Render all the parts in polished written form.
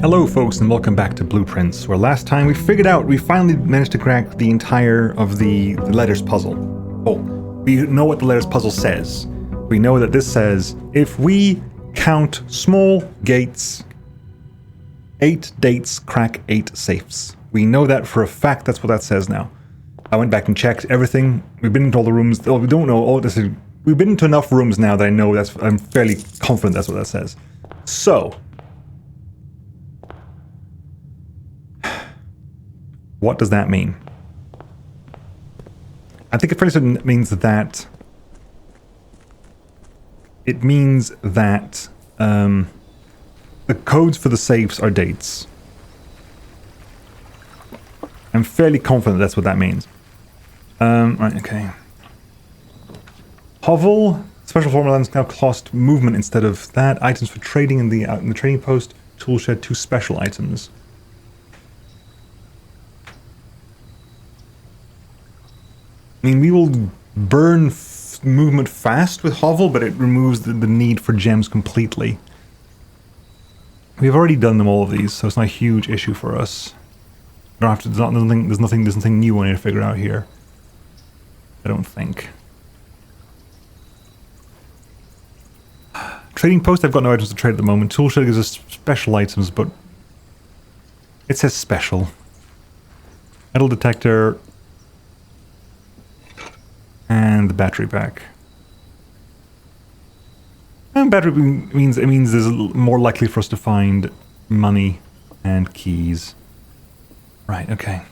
Hello folks and welcome back to Blueprints, where last time we finally managed to crack the entire of the letters puzzle. Oh, we know what the letters puzzle says. We know that this says, if we count small gates, 8 dates crack 8 safes. We know that for a fact. That's what that says now. I went back and checked everything. We've been into all the rooms. Oh, we don't know all this. We've been into enough rooms now that I know I'm fairly confident that's what that says. So, what does that mean? I think it pretty certain means that the codes for the safes are dates. I'm fairly confident that's what that means. Right, okay. Hovel, special formulas now cost movement instead of that. Items for trading in the trading post. Tool shed 2 special items. I mean, we will burn movement fast with Hovel, but it removes the need for gems completely. We've already done them all of these, so it's not a huge issue for us. We don't have to. There's nothing new I need to figure out here. I don't think. Trading post, I've got no items to trade at the moment. Tool shed gives us special items, but it says special. Metal detector. And the battery pack. And battery means there's more likely for us to find money and keys. Right, okay.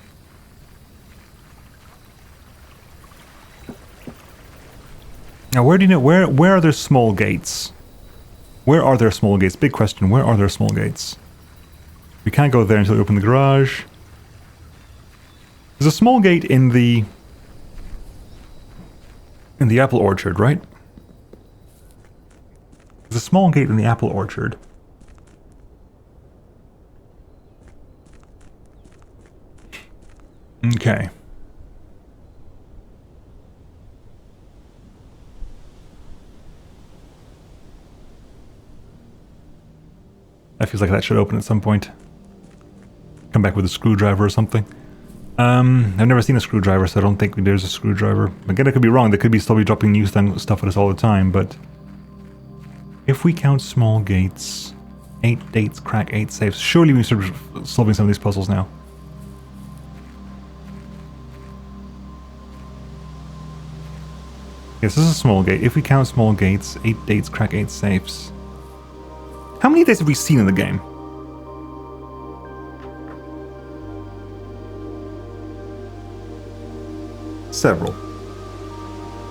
Now where do you know where are there small gates? Where are there small gates? Big question, where are there small gates? We can't go there until we open the garage. There's a small gate in the apple orchard, right? There's a small gate in the apple orchard. Okay. That feels like that should open at some point. Come back with a screwdriver or something. I've never seen a screwdriver, so I don't think there's a screwdriver. Again, I could be wrong. They could still be dropping new stuff at us all the time, but if we count small gates, 8 dates crack 8 safes. Surely we start solving some of these puzzles now. Yes, this is a small gate. If we count small gates, 8 dates crack 8 safes. How many dates have we seen in the game? Several.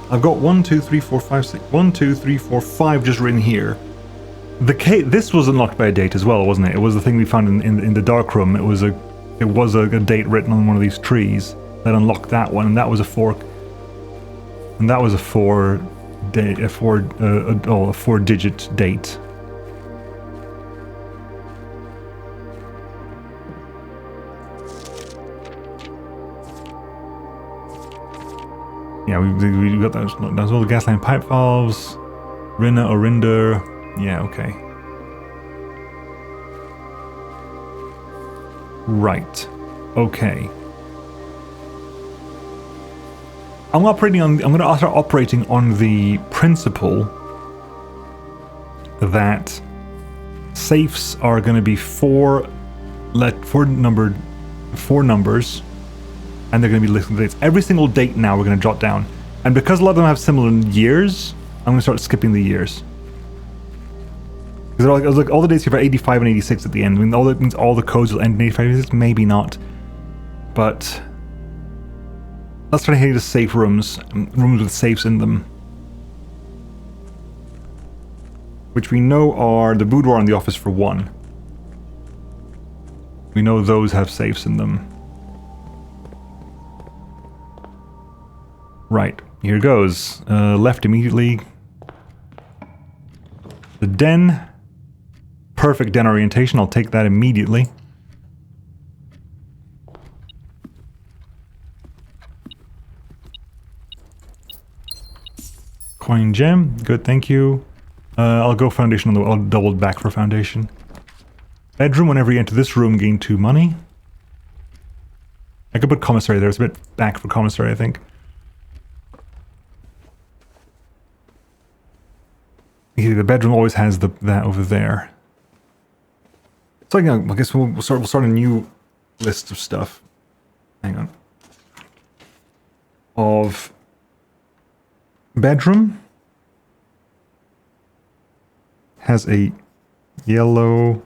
I've got 1, 2, 3, 4, 5, 6. 1, 2, 3, 4, 5 just written here. This was unlocked by a date as well, wasn't it? It was the thing we found in the dark room. It was a date written on one of these trees that unlocked that one, and that was a 4. And that was a 4-digit date. Yeah, we got those. That's all the gas line pipe valves. Rinna, Orinda. Yeah, okay. Right. Okay. I'm going to start operating on the principle that safes are going to be 4 numbers. And they're going to be listing dates. Every single date now we're going to jot down. And because a lot of them have similar years, I'm going to start skipping the years. Because all the dates here are 85 and 86 at the end. I mean, that means all the codes will end in 85 and 86? Maybe not. But let's try to hit the safe rooms. Rooms with safes in them. Which we know are the boudoir and the office for 1. We know those have safes in them. Right, here goes. Left immediately. The den. Perfect den orientation, I'll take that immediately. Coin gem, good, thank you. I'll go foundation on the... I'll double back for foundation. Bedroom, whenever you enter this room, gain 2 money. I could put commissary there. It's a bit back for commissary, I think. The bedroom always has that over there. So I guess we'll start a new list of stuff. Hang on. Of bedroom has a yellow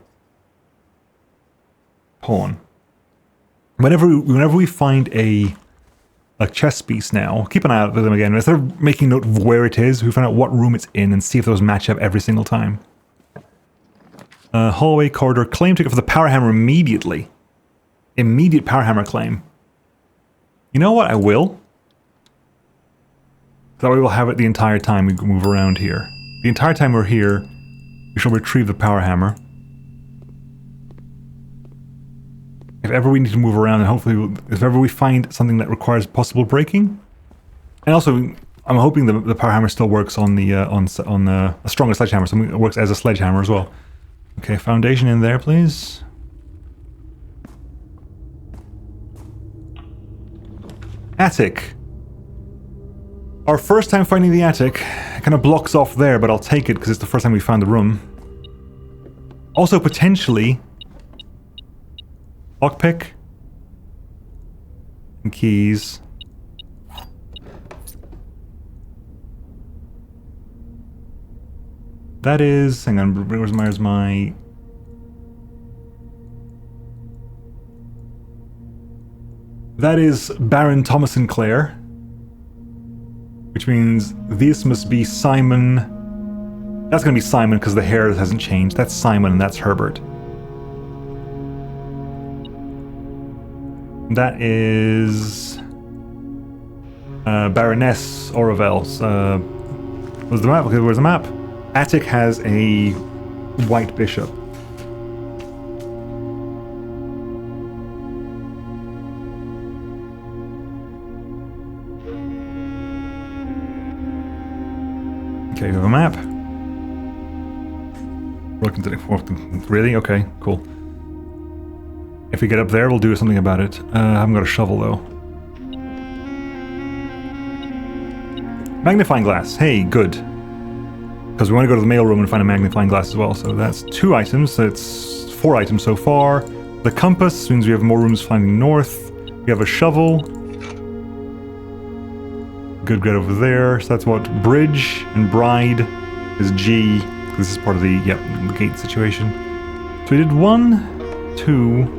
pawn. Whenever we find a chess piece now, keep an eye out for them again. Instead of making note of where it is, we find out what room it's in and see if those match up every single time. Hallway, corridor, claim ticket for the power hammer immediately. Immediate power hammer claim. You know what? I will. That way we'll have it the entire time we move around here. The entire time we're here, we shall retrieve the power hammer. If ever we need to move around, and hopefully, if ever we find something that requires possible breaking, and also, I'm hoping the power hammer still works on the a stronger sledgehammer, so it works as a sledgehammer as well. Okay, foundation in there, please. Attic. Our first time finding the attic kind of blocks off there, but I'll take it because it's the first time we found the room. Also, potentially, lockpick and keys. That is, hang on, where's my... That is Baron Thomas Sinclair. Which means this must be Simon. That's going to be Simon because the hair hasn't changed. That's Simon and that's Herbert. That is Baroness Orville's. Where's the map? Okay, where's the map? Attic has a white bishop. Okay, we have a map. Looking to the fourth. Really? Okay, cool. If we get up there, we'll do something about it. I haven't got a shovel though. Magnifying glass. Hey, good. Because we want to go to the mail room and find a magnifying glass as well. So that's 2 items. So it's 4 items so far. The compass means we have more rooms finding north. We have a shovel. Good get over there. So that's what? Bridge and bride is G. This is part of the, the gate situation. So we did 1, 2...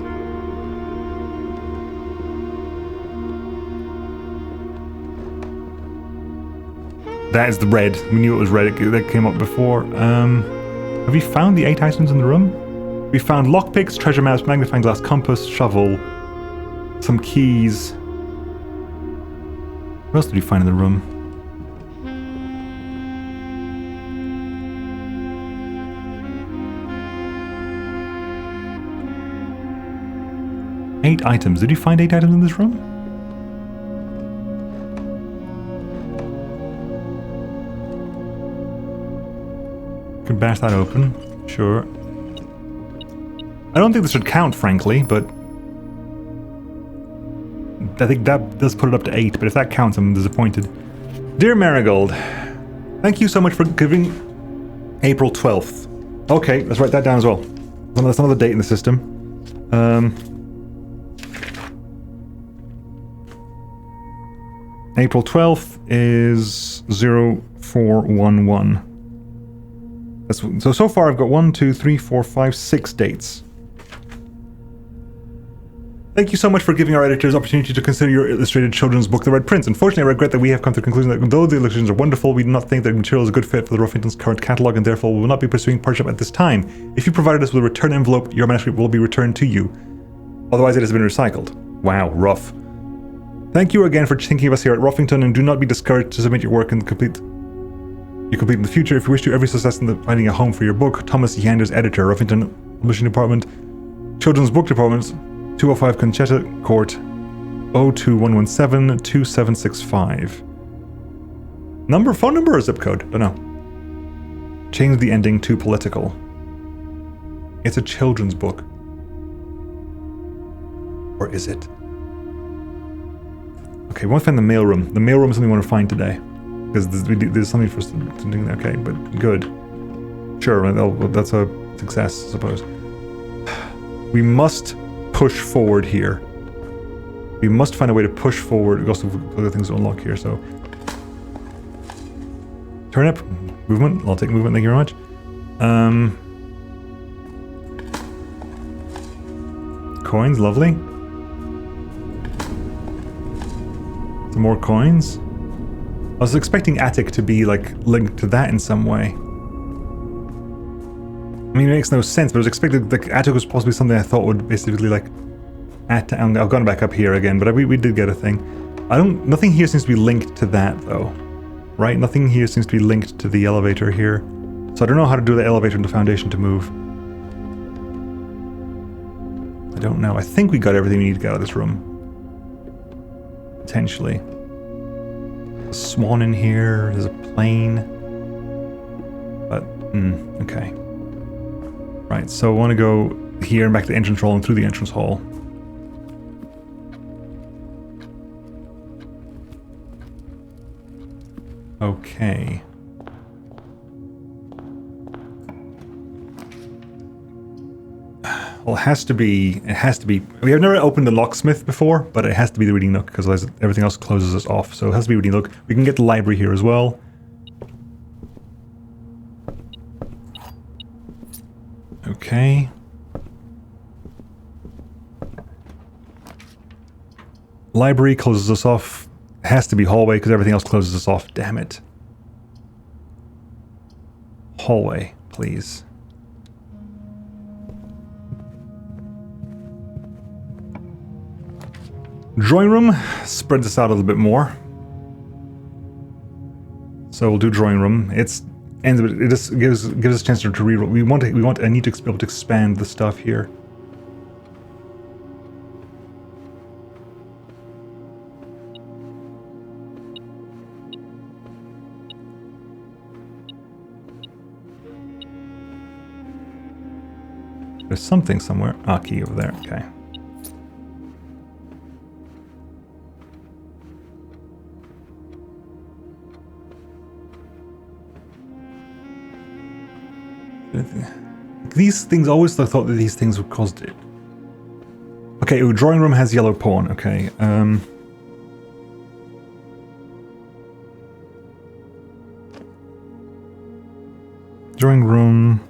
That is the red. We knew it was red. That came up before. Have we found the 8 items in the room? We found lockpicks, treasure maps, magnifying glass, compass, shovel, some keys. What else did we find in the room? Eight items. Did you find 8 items in this room? Can bash that open. Sure. I don't think this should count, frankly, but I think that does put it up to 8, but if that counts, I'm disappointed. Dear Marigold, thank you so much for giving April 12th. Okay, let's write that down as well. That's another date in the system. April 12th is 0411. So far I've got 1, 2, 3, 4, 5, 6 dates. Thank you so much for giving our editors opportunity to consider your illustrated children's book, The Red Prince. Unfortunately, I regret that we have come to the conclusion that though the illustrations are wonderful, we do not think that the material is a good fit for the Ruffington's current catalogue, and therefore we will not be pursuing partnership at this time. If you provided us with a return envelope, your manuscript will be returned to you. Otherwise, it has been recycled. Wow, rough. Thank you again for thinking of us here at Ruffington, and do not be discouraged to submit your work and complete in the future. If you wish to every success in finding a home for your book, Thomas E. Anders, editor, Ruffington Publishing Department, Children's Book Department, 205 Conchetta Court, 02117 2765. Phone number or zip code? Don't know. Change the ending to political. It's a children's book. Or is it? Okay, we want to find the mailroom. The mailroom is something we want to find today. Because there's something for us to do there. Okay, but good. Sure, that's a success, I suppose. We must push forward here. We must find a way to push forward. We also have other things to unlock here, so... Turnip. Movement. I'll take movement, thank you very much. Coins, lovely. Some more coins. I was expecting attic to be, like, linked to that in some way. I mean, it makes no sense, but I was expecting the attic was possibly something I thought would basically, like... I've gone back up here again, but we did get a thing. Nothing here seems to be linked to that, though. Right? Nothing here seems to be linked to the elevator here. So I don't know how to do the elevator and the foundation to move. I don't know. I think we got everything we need to get out of this room. Potentially. A swan in here. There's a plane. But, okay. Right, so I want to go here and back to the entrance hall and through the entrance hall. Okay. Well, it has to be, we have never opened the locksmith before, but it has to be the reading nook, because everything else closes us off, so it has to be reading nook. We can get the library here as well. Okay. Library closes us off. It has to be hallway, because everything else closes us off. Damn it. Hallway, please. Drawing room spreads us out a little bit more. So we'll do drawing room. It just gives us a chance to reroll. I need to be able to expand the stuff here. There's something somewhere. Ah, key over there. Okay. These things, always I thought that these things would cause it. Okay, drawing room has yellow pawn. Okay. Drawing room.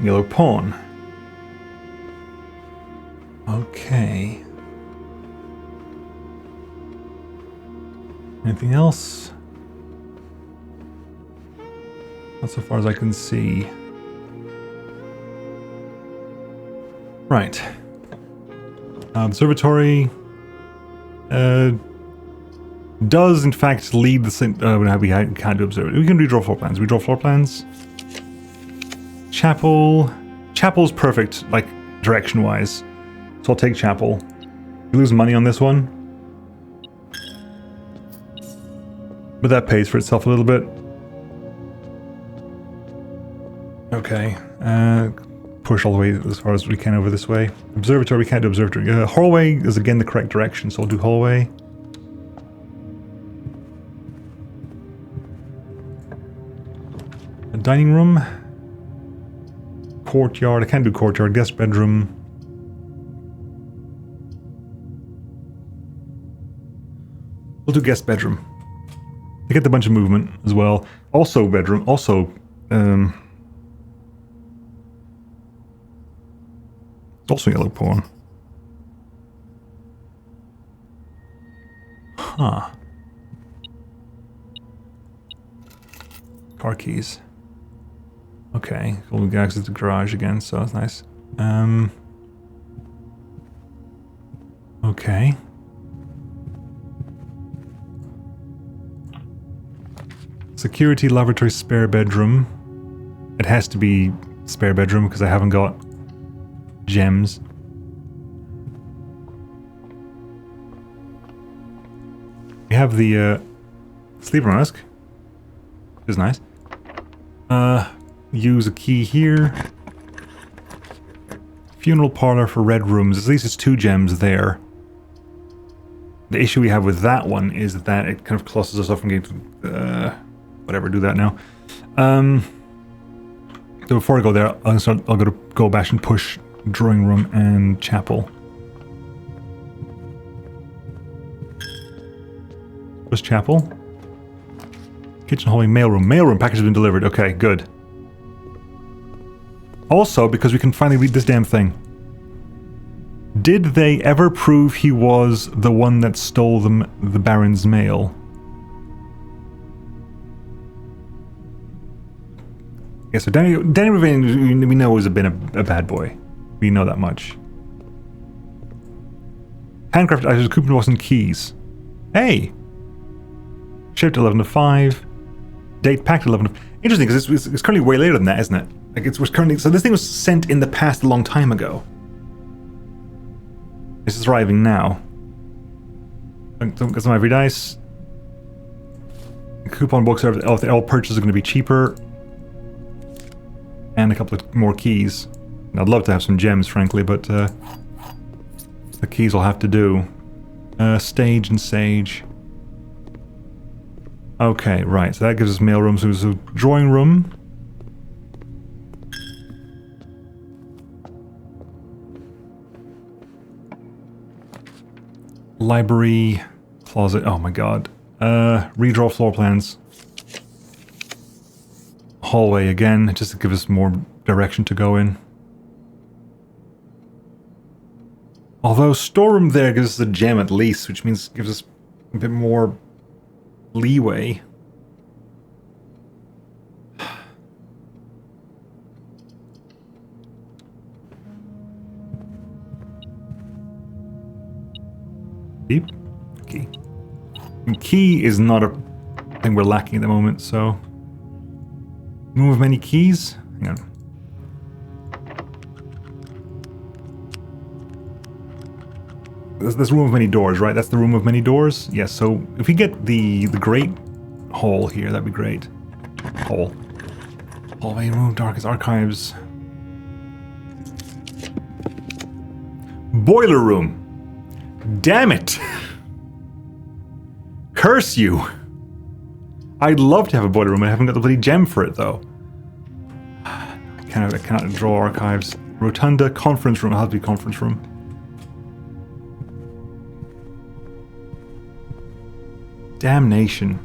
Yellow pawn. Okay. Anything else? Not so far as I can see. Right. Observatory does in fact lead the we can't do observatory. We can redraw floor plans. Redraw floor plans. Chapel. Chapel's perfect, like, direction-wise. So I'll take chapel. We lose money on this one. But that pays for itself a little bit. Okay. Push all the way as far as we can over this way. Observatory, we can't do observatory. Hallway is again the correct direction, so I'll do hallway. A dining room. Courtyard, I can't do courtyard. Guest bedroom. We'll do guest bedroom. I get a bunch of movement as well. Also bedroom, also yellow pawn. Huh. Car keys. Okay, we got access to the garage again, so that's nice. Okay. Security, laboratory, spare bedroom. It has to be spare bedroom because I haven't got gems. We have the sleeper mask, which is nice. Use a key here. Funeral parlor for red rooms. At least it's 2 gems there. The issue we have with that one is that it kind of clusters us off from getting to, whatever, do that now. So before I go there, I'll go back and push drawing room and chapel. Where's chapel? Kitchen, hallway, mailroom. Mailroom package has been delivered. Okay, good. Also, because we can finally read this damn thing. Did they ever prove he was the one that stole the Baron's mail? Yeah, so Danny Ravine, we know has been a bad boy. We know that much. Handcrafted items, coupon box and keys. Hey! Shipped 11 to 5. Date packed 11 to 5. Interesting, because it's currently way later than that, isn't it? Like, was currently... So this thing was sent in the past a long time ago. This is arriving now. Don't get some ivory dice. Coupon books are all purchases are going to be cheaper. And a couple of more keys. I'd love to have some gems, frankly, but the keys will have to do. Stage and sage. Okay, right. So that gives us mailroom. So there's a drawing room. Library, closet. Oh my god. Redraw floor plans. Hallway again, just to give us more direction to go in. Although storeroom there gives us a gem at least, which means gives us a bit more leeway. Deep key. And key is not a thing we're lacking at the moment, so room of many keys. Hang on. This room of many doors, right? That's the room of many doors. Yes. So if we get the great hall here, that'd be great. Hall. Hallway room, darkest archives. Boiler room. Damn it! Curse you! I'd love to have a boiler room. I haven't got the bloody gem for it though. I cannot draw archives. Rotunda, conference room. It has to be conference room. Damnation.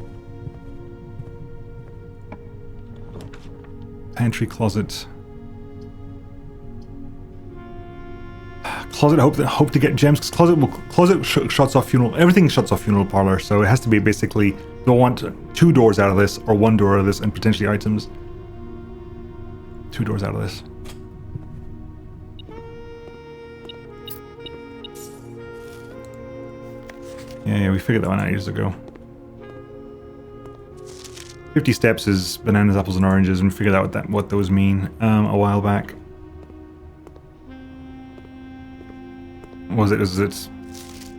Pantry, closet. Closet, hope to get gems, because closet shuts off funeral. Everything shuts off funeral parlor, so it has to be basically, don't want 2 doors out of this, or 1 door out of this, and potentially items. 2 doors out of this. Yeah, we figured that one out years ago. 50 steps is bananas, apples, and oranges, and we figured out what those mean a while back. Was it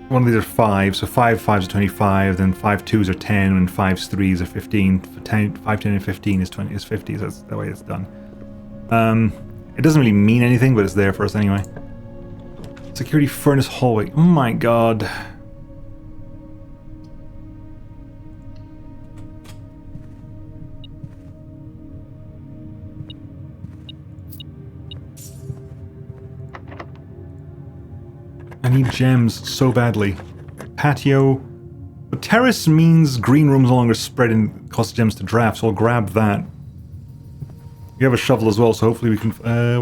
one of these are 5, so 5 5s are 25, then 5 2s are 10, and 5 3s are 15. 5, 10, and 15 is 50, so that's the way it's done. It doesn't really mean anything, but it's there for us anyway. Security furnace hallway. Oh my god. I need gems so badly. Patio. But terrace means green room's no longer spread and costs gems to draft, so I'll grab that. We have a shovel as well, so hopefully we can...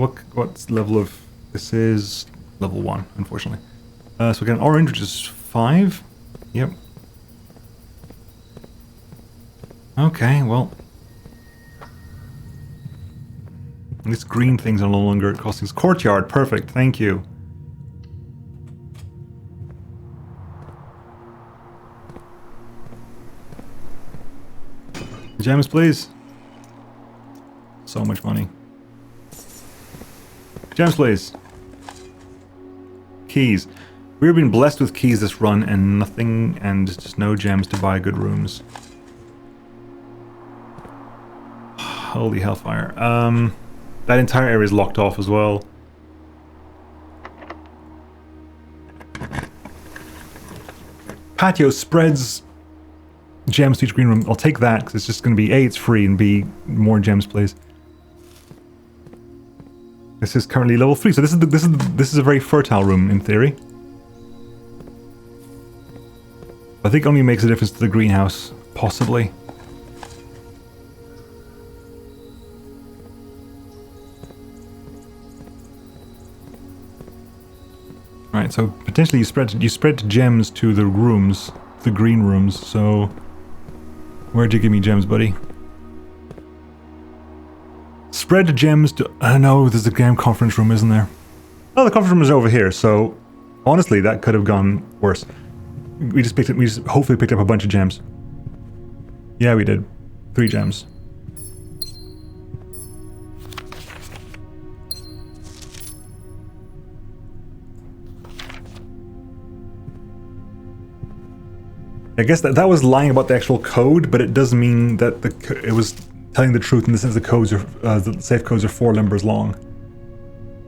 what's level of... This is level 1, unfortunately. So we get an orange, which is 5. Yep. Okay, well... These green things are no longer costing us. Courtyard, perfect, thank you. Gems, please. So much money. Gems, please. Keys. We've been blessed with keys this run and nothing, and just no gems to buy good rooms. Holy hellfire. That entire area is locked off as well. Patio spreads gems to each green room. I'll take that because it's just going to be A, it's free, and B, more gems, please. This is currently level 3, so this is a very fertile room in theory. I think it only makes a difference to the greenhouse, possibly. Right, so potentially you spread gems to the rooms, the green rooms. So where'd you give me gems, buddy? Spread gems to... I know there's a game conference room, isn't there? Oh, the conference room is over here. So honestly, that could have gone worse. We just hopefully picked up a bunch of gems. Yeah, we did. 3 gems. I guess that was lying about the actual code, but it does mean that it was telling the truth in the sense the codes are the safe codes are 4 numbers long.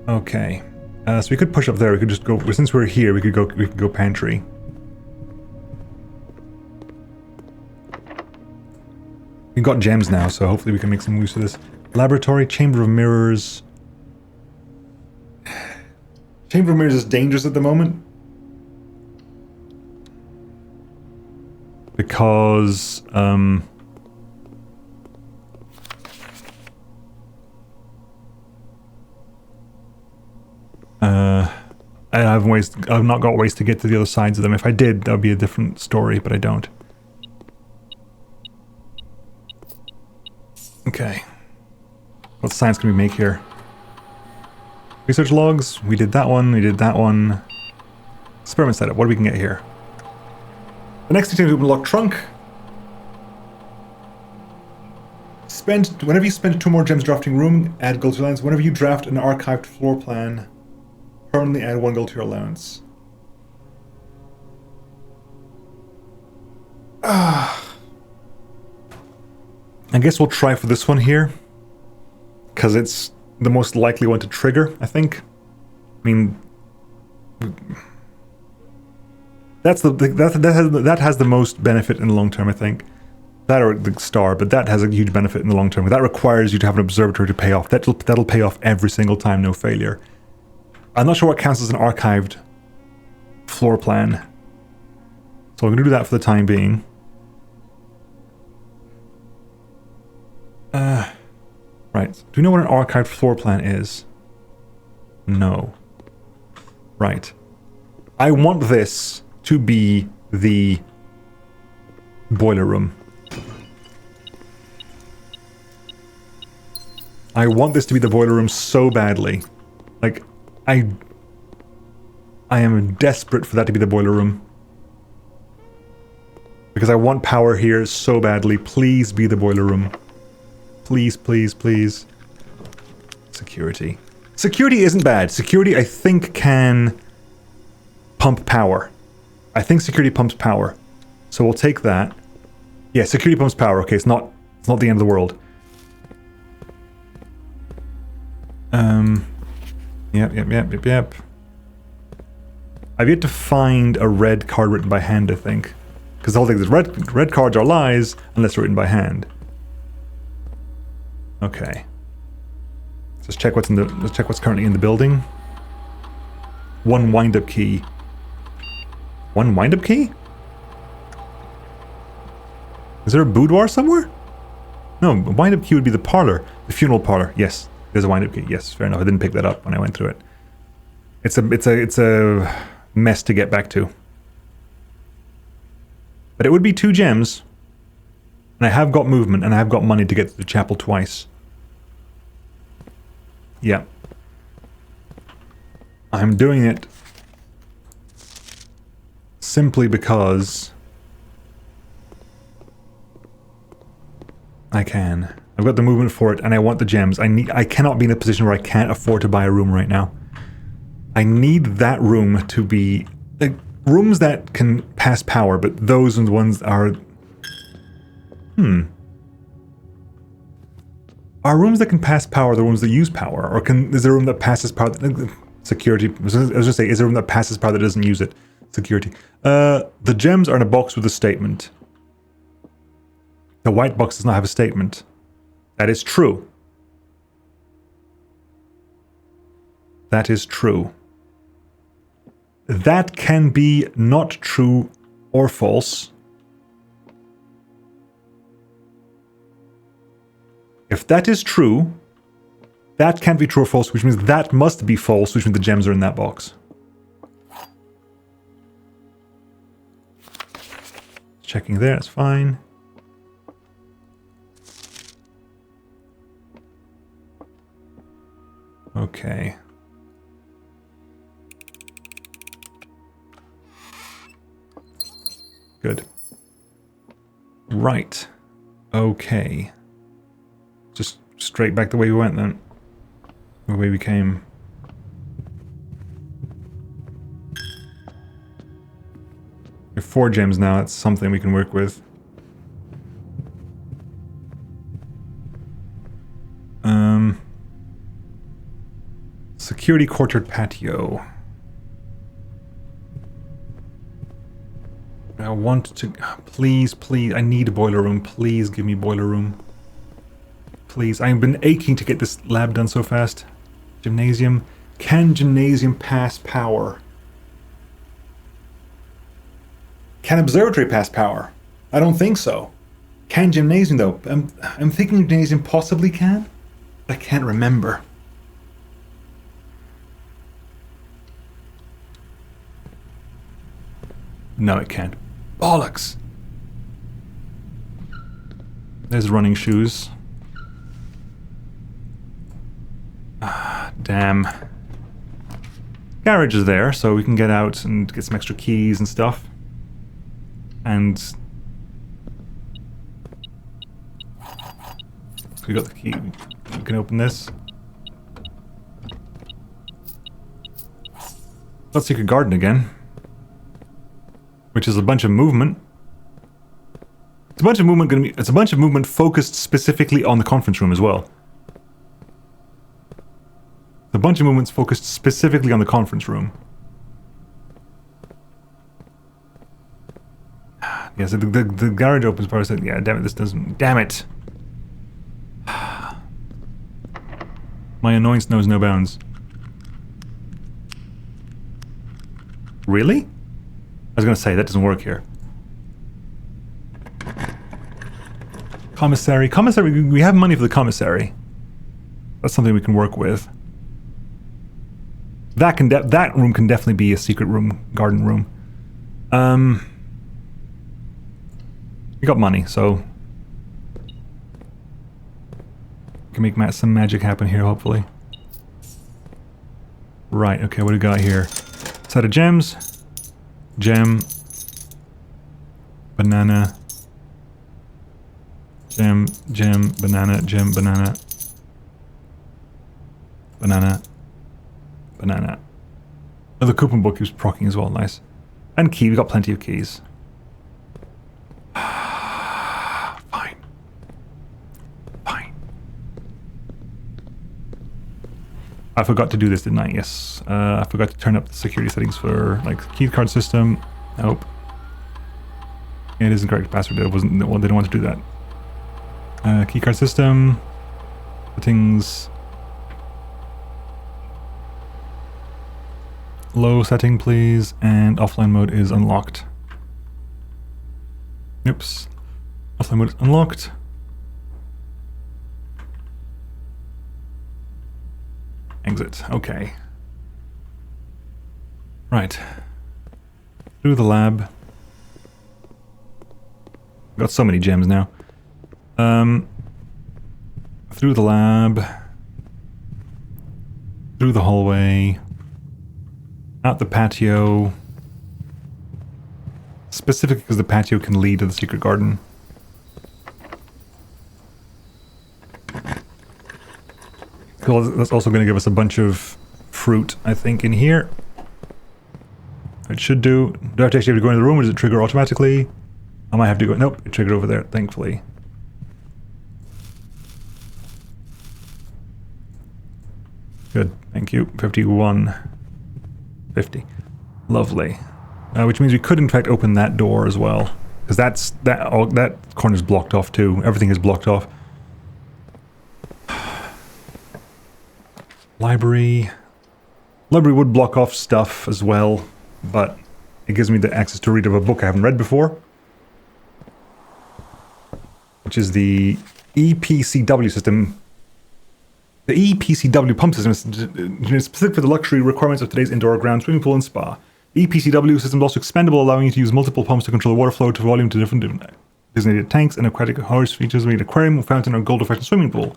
Okay, so we could push up there. We could just go. Since we're here, we could go pantry. We've got gems now, so hopefully we can make some use of this. Laboratory, chamber of mirrors. Chamber of mirrors is dangerous at the moment. Because, I've not got ways to get to the other sides of them. If I did, that would be a different story, but I don't. Okay. What science can we make here? Research logs. We did that one. We did that one. Experiment setup. What do we can get here? The next thing is open lock trunk. Whenever you spend 2 more gems drafting room, add gold to your allowance. Whenever you draft an archived floor plan, permanently add 1 gold to your allowance. I guess we'll try for this one here, because it's the most likely one to trigger, I think. I mean, that has the most benefit in the long term, I think. That or the star, but that has a huge benefit in the long term. That requires you to have an observatory to pay off. That'll pay off every single time, no failure. I'm not sure what counts as an archived floor plan, so I'm going to do that for the time being. Right. Do you know what an archived floor plan is? No. Right. I want this to be the boiler room. I want this to be the boiler room so badly. Like, I am desperate for that to be the boiler room. Because I want power here so badly. Please be the boiler room. Please, please, please. Security. Security isn't bad. Security, I think, can pump power. I think security pumps power. So we'll take that. Yeah, security pumps power. Okay, it's not the end of the world. Yep. I've yet to find a red card written by hand, I think. Because the whole thing is red cards are lies unless they're written by hand. Okay. Let's check what's currently in the building. 1 wind-up key. 1 wind-up key? Is there a boudoir somewhere? No, a wind-up key would be the parlor. The funeral parlor. Yes, there's a wind-up key. Yes, fair enough. I didn't pick that up when I went through it. It's a mess to get back to. But it would be 2 gems. And I have got movement, and I have got money to get to the chapel twice. Yeah. I'm doing it simply because I can. I've got the movement for it, and I want the gems. I cannot be in a position where I can't afford to buy a room right now. I need that room to be like rooms that can pass power, but those ones are Are rooms that can pass power the rooms that use power? Or is there a room that passes power... Security. I was going to say, is there a room that passes power that doesn't use it? Security. The gems are in a box with a statement. The white box does not have a statement. That is true. That is true. That can be not true or false. If that is true, that can't be true or false, which means that must be false, which means the gems are in that box. Checking there, it's fine. Okay. Good. Right. Okay. Just straight back the way we went then. The way we came. We have 4 gems now, that's something we can work with. Security courtyard patio. I want to... Please, please, I need a boiler room. Please give me boiler room. Please, I've been aching to get this lab done so fast. Gymnasium. Can gymnasium pass power? Can observatory pass power? I don't think so. Can gymnasium though? I'm thinking gymnasium possibly can. I can't remember. No, it can't. Bollocks! There's running shoes. Ah, damn. Garage is there, so we can get out and get some extra keys and stuff. And... So we got the key. We can open this. Let's Secret Garden again. Which is a bunch of movement. It's a bunch of movement it's a bunch of movement focused specifically on the conference room as well. A bunch of movements focused specifically on the conference room. Yes, the garage opens part. Yeah, damn it, this doesn't... Damn it! My annoyance knows no bounds. Really? I was gonna say, that doesn't work here. Commissary. Commissary, we have money for the commissary. That's something we can work with. That room can definitely be a secret room, garden room. We got money, so... Can make some magic happen here, hopefully. Right, okay, what do we got here? Set of gems. Gem. Banana. Gem, banana, banana. Banana. Banana. Oh, the coupon book keeps procking as well, nice. And key, we got plenty of keys. Fine. Fine. I forgot to do this, didn't I? Yes. I forgot to turn up the security settings for, like, key card system. Nope. Yeah, it isn't correct password. It wasn't. Well, they didn't want to do that. Keycard system. Settings. Low setting, please. And offline mode is unlocked. Oops. Offline mode is unlocked. Exit. Okay. Right. Through the lab. Got so many gems now. Through the lab. Through the hallway. Out the patio. Specifically because the patio can lead to the secret garden. Cool, that's also going to give us a bunch of fruit, I think, in here. It should do. Do I have to actually have to go into the room or does it trigger automatically? I might have to go... Nope, it triggered over there, thankfully. Good, thank you. 51. 50. Lovely. Which means we could in fact open that door as well. Because that corner's blocked off too. Everything is blocked off. Library. Library would block off stuff as well, but it gives me the access to read of a book I haven't read before. Which is the EPCW system. The EPCW pump system is specific for the luxury requirements of today's indoor ground swimming pool and spa. The EPCW system is also expandable, allowing you to use multiple pumps to control the water flow to volume to different designated tanks and aquatic horse features with an aquarium, fountain, or gold-effective swimming pool.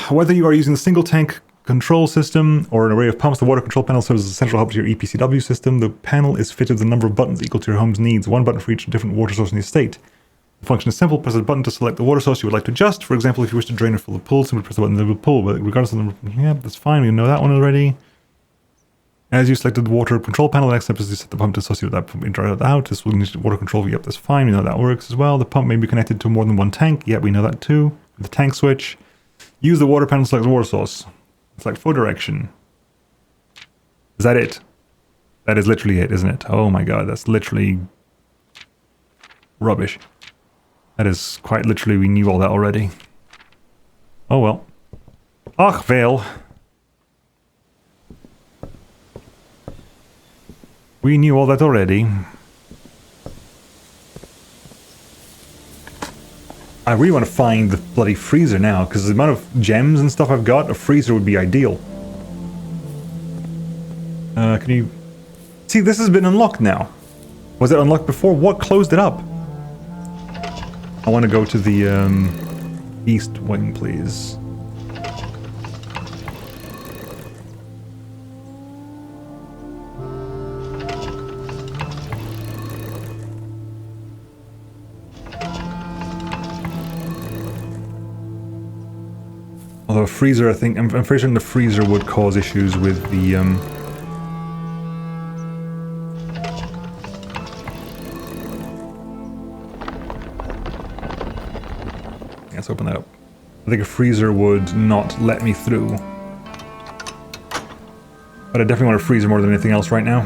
Whether you are using the single tank control system or an array of pumps, the water control panel serves as a central hub to your EPCW system. The panel is fitted with a number of buttons equal to your home's needs, one button for each different water source in the estate. The function is simple. Press a button to select the water source you would like to adjust. For example, if you wish to drain or fill the pool, simply press the button to the pool. But regardless of the number, yeah, that's fine. We know that one already. As you selected the water control panel, the next step is to set the pump to associate with that pump and dry it out. This will need water control. Yep, that's fine. We know that works as well. The pump may be connected to more than one tank. Yep, we know that too. The tank switch. Use the water panel to select the water source. Select flow direction. Is that it? That is literally it, isn't it? Oh my god, that's literally rubbish. That is quite literally, we knew all that already. Oh well. Ach, wel. We knew all that already. I really want to find the bloody freezer now, because the amount of gems and stuff I've got, a freezer would be ideal. Can you... See, this has been unlocked now. Was it unlocked before? What closed it up? I want to go to the east wing, please. Although a freezer, I think, I'm pretty sure the freezer would cause issues with the let's open that up. I think a freezer would not let me through. But I definitely want a freezer more than anything else right now.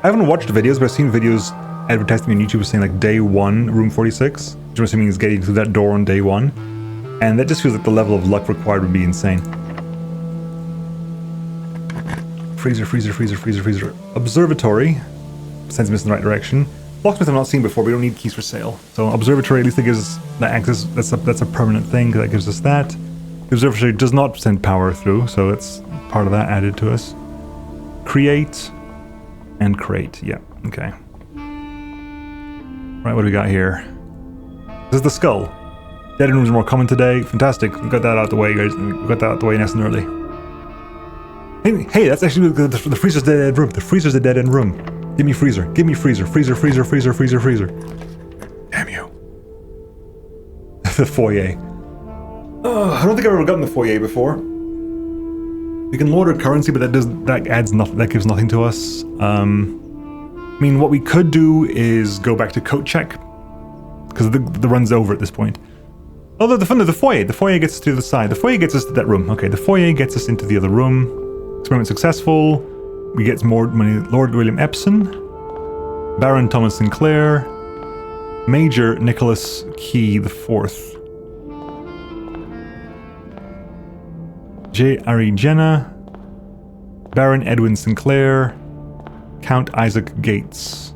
I haven't watched videos, but I've seen videos advertised to me on YouTube saying like day 1, room 46. Which I'm assuming is getting through that door on day 1. And that just feels like the level of luck required would be insane. Freezer, freezer, freezer, freezer, freezer. Observatory. Sends me in the right direction. Locksmith I've not seen before, but we don't need keys for sale. So observatory, at least it gives us that access. That's a permanent thing, that gives us that. The observatory does not send power through, so that's part of that added to us. Create and crate. Yeah, okay. Right, what do we got here? This is the skull. Dead end rooms are more common today. Fantastic. We got that out the way, guys. We got that out the way nice and early. Hey, that's actually the freezer's dead end room. The freezer's a dead end room. Give me freezer. Give me freezer. Freezer, freezer, freezer, freezer, freezer. Damn you. The foyer. I don't think I've ever gotten the foyer before. We can order currency, but that adds nothing. That gives nothing to us. I mean, what we could do is go back to coat check. Because the run's over at this point. Although the fun of the foyer. The foyer gets us to the side. The foyer gets us to that room. Okay, the foyer gets us into the other room. Experiment successful. We get more money. Lord William Epson. Baron Thomas Sinclair. Major Nicholas Key IV. J. Arigenna. Baron Edwin Sinclair. Count Isaac Gates.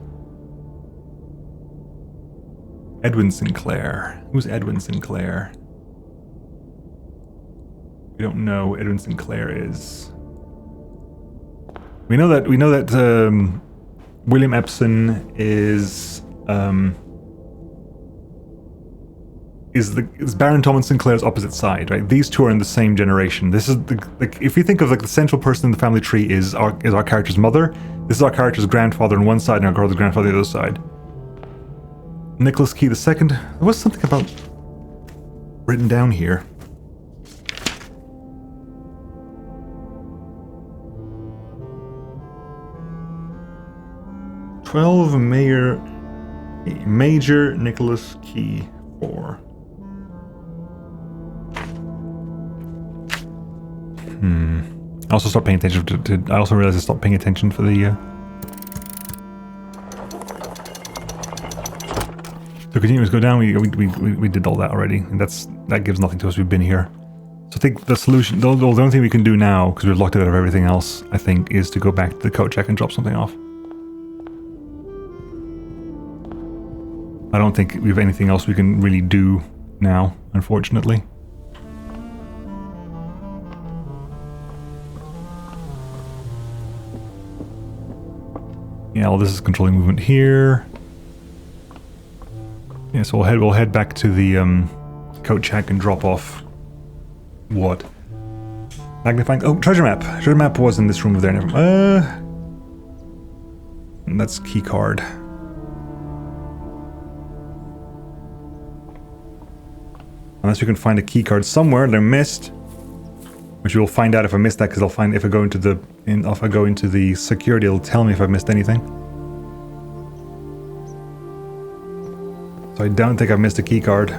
Edwin Sinclair. Who's Edwin Sinclair? We don't know who Edwin Sinclair is. We know that William Epson is Baron Thomas Sinclair's opposite side, right? These two are in the same generation. This is if you think of like the central person in the family tree is our character's mother. This is our character's grandfather on one side and our character's grandfather on the other side. Nicholas Key II. There was something about written down here. Major Nicholas Key IV. I also stopped paying attention I also realized I stopped paying attention for the... So continuous go down, we did all that already, and that gives nothing to us, we've been here. So I think the solution, the only thing we can do now, because we've locked it out of everything else, I think, is to go back to the code check and drop something off. I don't think we have anything else we can really do now, unfortunately. Yeah, well, this is controlling movement here. Yeah, so we'll head back to the code check and drop off what? Magnifying. Oh, treasure map. Treasure map was in this room over there. And that's key card. Unless we can find a key card somewhere that I missed, which we'll find out if I missed that, because I'll find if I go into the security, it'll tell me if I've missed anything. So I don't think I've missed a key card.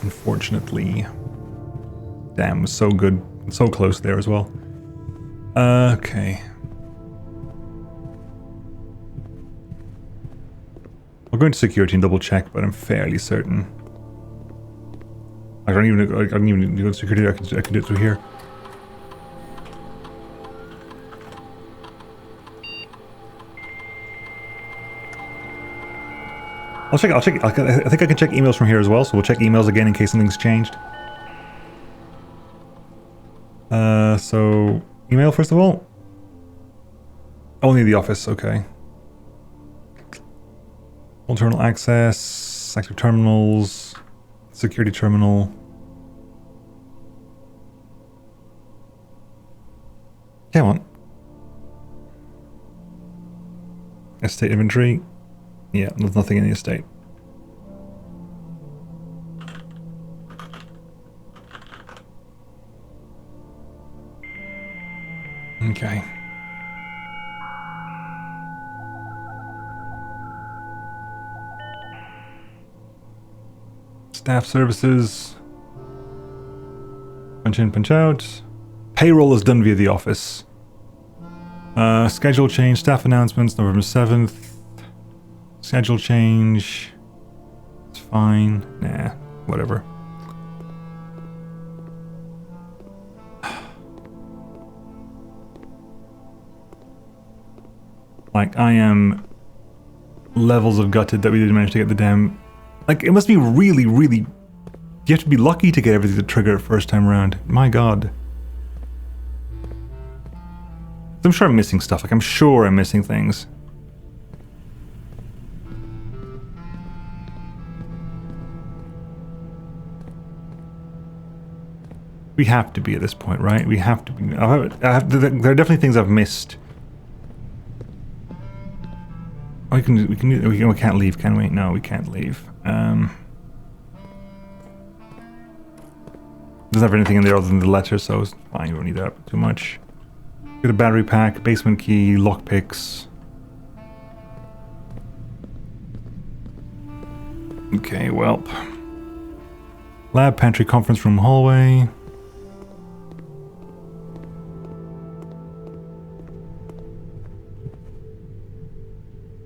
Unfortunately. Damn, it was so good. So close there as well. Okay. I'll go into security and double check, but I'm fairly certain. I don't even go to security, I can do it through here. I'll check, I think I can check emails from here as well, so we'll check emails again in case something's changed. So, email first of all? Only the office, okay. Internal access, active terminals, security terminal. Come on. Estate inventory. Yeah, there's nothing in the estate. Okay. Staff services. Punch in, punch out. Payroll is done via the office. Schedule change, staff announcements, November 7th. Schedule change. It's fine. Nah, whatever. Like, I am levels of gutted that we didn't manage to get the damn... Like, it must be really, really... You have to be lucky to get everything to trigger first time around. My god. I'm sure I'm missing stuff. Like, I'm sure I'm missing things. We have to be at this point, right? We have to be. There are definitely things I've missed. Oh, we can't leave, can we? No, we can't leave. Doesn't have anything in there other than the letter, so it's fine. You don't need that too much. Get a battery pack, basement key, lockpicks. Okay, well. Lab, pantry, conference room, hallway.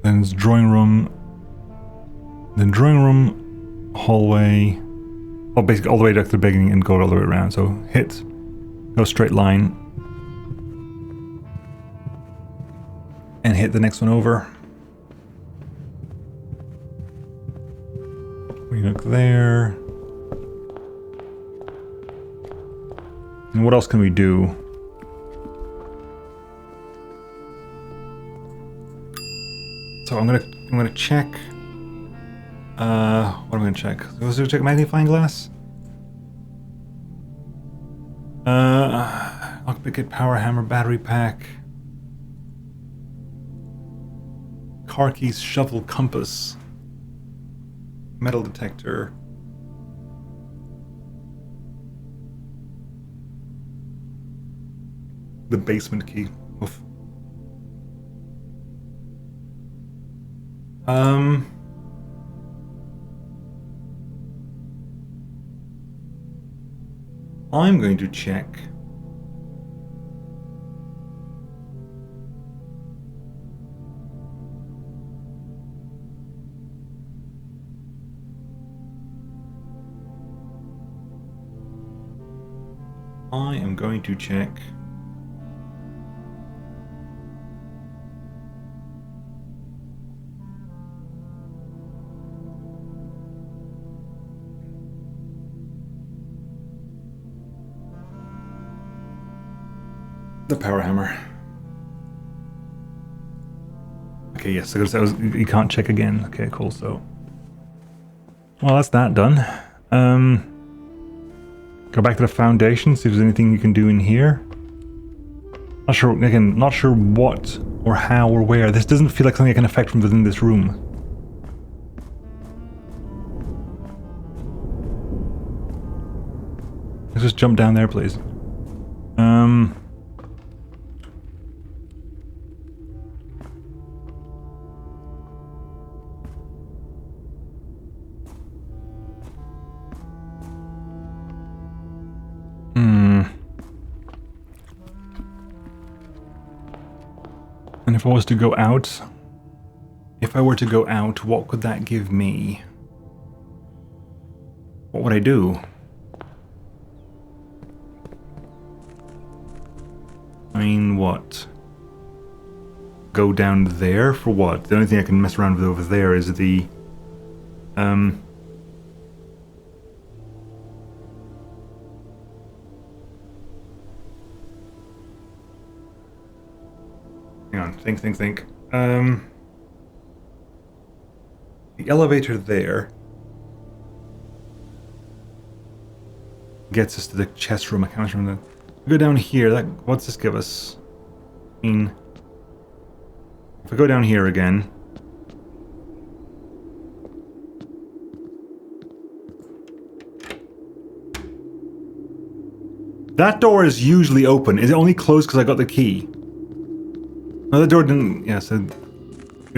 Then it's drawing room. Then drawing room, hallway. Well, basically all the way back to the beginning and go all the way around. So hit, go straight line. And hit the next one over. We look there. And what else can we do? So I'm gonna check. What am I gonna check? Was there check magnifying glass? Lockpick, power hammer, battery pack. Car keys, shovel, compass. Metal detector. The basement key. Oof. I'm going to check. I am going to check. The power hammer. Okay, yes, you can't check again. Okay, cool, so. Well, that's that done. Go back to the foundation, see if there's anything you can do in here. Not sure, again, not sure what or how or where. This doesn't feel like something I can affect from within this room. Let's just jump down there, please. And if I was to go out, if I were to go out, what could that give me? What would I do? I mean, what? Go down there for what? The only thing I can mess around with over there is the, hang on, think. The elevator there gets us to the chest room. I can't remember. Go down here. What's this give us? I mean, if I go down here again. That door is usually open. Is it only closed because I got the key? No, the door didn't. Yeah, so we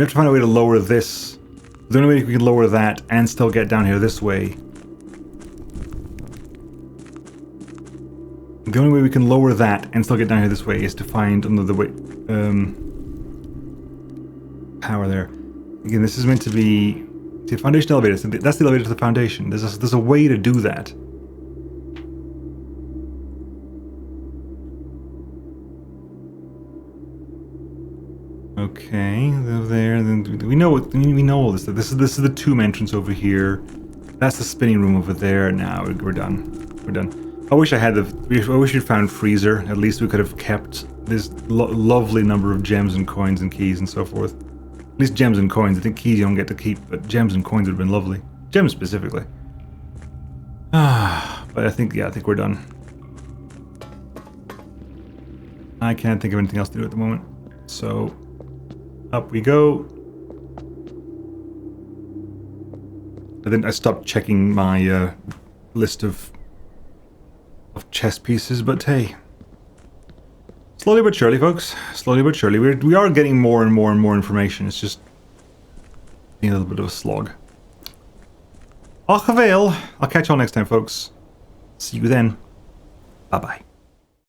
have to find a way to lower this. The only way we can lower that and still get down here this way. The only way we can lower that and still get down here this way is to find another way. Power there. Again, this is meant to be the foundation elevator. So that's the elevator to the foundation. There's a way to do that. Okay, there. Then we know all this. This is the tomb entrance over here. That's the spinning room over there. Now we're done. We're done. I wish I had I wish we'd found freezer. At least we could have kept this lovely number of gems and coins and keys and so forth. At least gems and coins. I think keys you don't get to keep, but gems and coins would have been lovely. Gems specifically. But I think we're done. I can't think of anything else to do at the moment. So up we go. And then I stopped checking my list of chess pieces, but hey, slowly but surely, folks. Slowly but surely, we are getting more and more and more information. It's just a little bit of a slog. I'll catch you all next time, folks. See you then. Bye bye.